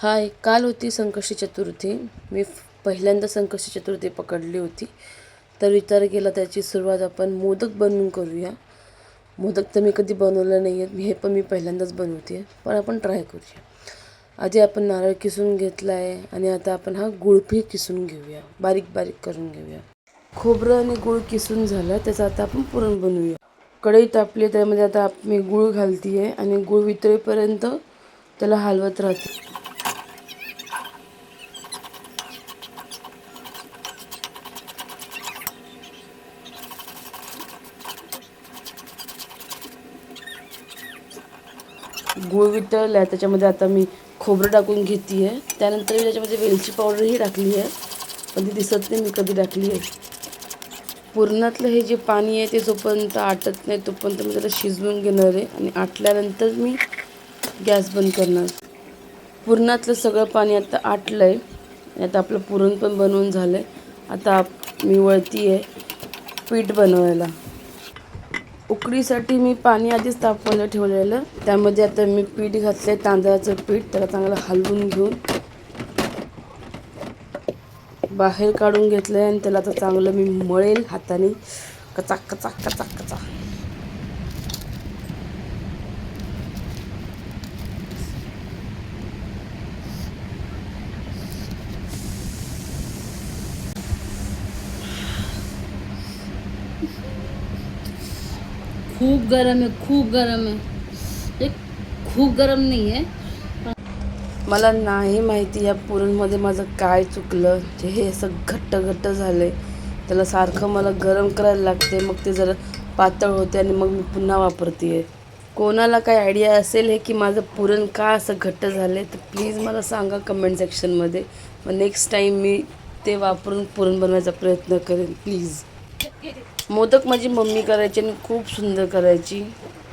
हाय, काल होती संकष्टी चतुर्थी. मी पहिल्यांदा संकष्टी चतुर्थी पकडली होती. तर विचार केला त्याची सुरुवात आपण मोदक बनवून करूया. मोदक तर मी कधी बनवलं नाही आहेत. हे पण मी पहिल्यांदाच बनवते आहे. पण आपण ट्राय करूया. आधी आपण नारळ किसून घेतला आहे आणि आता आपण हा गुळही किसून घेऊया. बारीक बारीक करून घेऊया. खोबरं आणि गुळ किसून झालं. त्याचं आता आपण पुरण बनवूया. कढई तापली, त्यामध्ये आता मी गुळ घालते आहे आणि गुळ वितळेपर्यंत त्याला हलवत राहते. गूळ वितळला, त्याच्यामध्ये आता मी खोबरं टाकून घेते आहे. त्यानंतर मी त्याच्यामध्ये वेलची पावडरही टाकली आहे, पण ती दिसत नाही मी कधी टाकली आहे. पुरणातलं हे जे पाणी आहे ते जोपर्यंत आटत नाही तोपर्यंत मी त्याला शिजवून घेणार आहे आणि आटल्यानंतर मी गॅस बंद करणार. पुरणातलं सगळं पाणी आता आटलं आहे. आता आपलं पुरण पण बनवून झालं आहे. आता मी वळती आहे पीठ बनवायला. उकडीसाठी मी पाणी आधीच तापवायला ठेवलेलं. त्यामध्ये आता मी पीठ घातलं, तांदळाचं पीठ. त्याला चांगलं हलवून घेऊन बाहेर काढून घेतलं आहे आणि त्याला आता चांगलं मी मळेल हाताने, कचाक कचाक कचाक कचाक. खूप गरम आहे, खूप गरम आहे. हे खूप गरम नाही आहे. मला नाही माहिती या पुरणमध्ये माझं काय चुकलं जे हे असं घट्ट घट्ट झालं आहे. त्याला सारखं मला गरम करायला लागते, मग ते जरा पातळ होते आणि मग मी पुन्हा वापरते आहे. कोणाला काय आयडिया असेल हे की माझं पुरण का असं घट्ट झालं आहे तर प्लीज मला सांगा कमेंट सेक्शनमध्ये. मग नेक्स्ट टाईम मी ते वापरून पुरण बनवायचा प्रयत्न करेन प्लीज. मोदक माझी मम्मी करायची आणि खूप सुंदर करायची.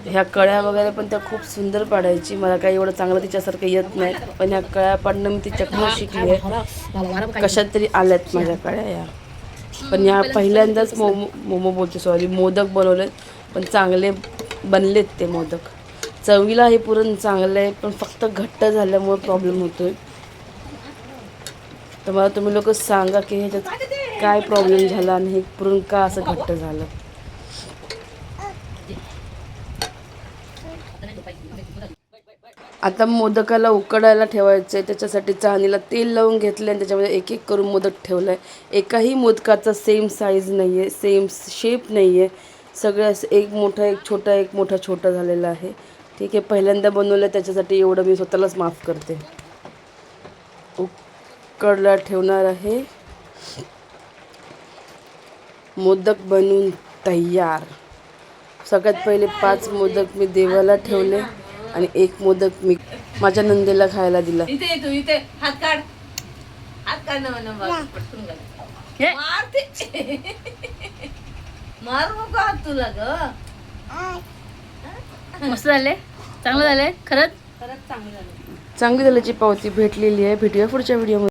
ह्या कळ्या वगैरे पण त्या खूप सुंदर पाडायची. मला काही एवढं चांगलं तिच्यासारखं येत नाही, पण ह्या कळ्या पाडणं मी तिच्याकडून शिकली आहे. कशात तरी आल्यात माझ्या कळ्या या. पण ह्या पहिल्यांदाच मोदक बनवलेत, पण चांगले बनलेत ते मोदक. चवीला हे पुरण चांगलं आहे, पण फक्त घट्ट झाल्यामुळे प्रॉब्लेम होतोय. तर मला तुम्ही लोक सांगा की ह्याच्यात काय प्रॉब्लेम झाला आणि हे पुरण का असं घट्ट झालं. आता मोदकाला उकडायला ठेवायचं आहे. त्याच्यासाठी चाळणीला तेल लावून घेतलं आणि त्याच्यामध्ये एक एक करून मोदक ठेवला आहे. एकाही मोदकाचा सेम साईज नाही आहे, सेम शेप नाही आहे. सगळं असं एक मोठा एक छोटा, एक मोठा छोटा झालेला आहे. ठीक आहे, पहिल्यांदा बनवलं त्याच्यासाठी एवढं मी स्वतःलाच माफ करते. उकडला ठेवणार आहे. मोदक बनवून तयार. सगळ्यात पहिले 5 मोदक मी देवाला ठेवले आणि 1 मोदक मी माझ्या नंदेला खायला दिला. इथे हात काढ, हात काढ ना पटकन मारते. मारू नको हात तुला ग. मस्त झाले, चांगलं झालंय. खरंच खरंच चांगलं झालं. चांगली झाल्याची पावती भेटलेली आहे. भेटूया पुढच्या व्हिडिओमध्ये.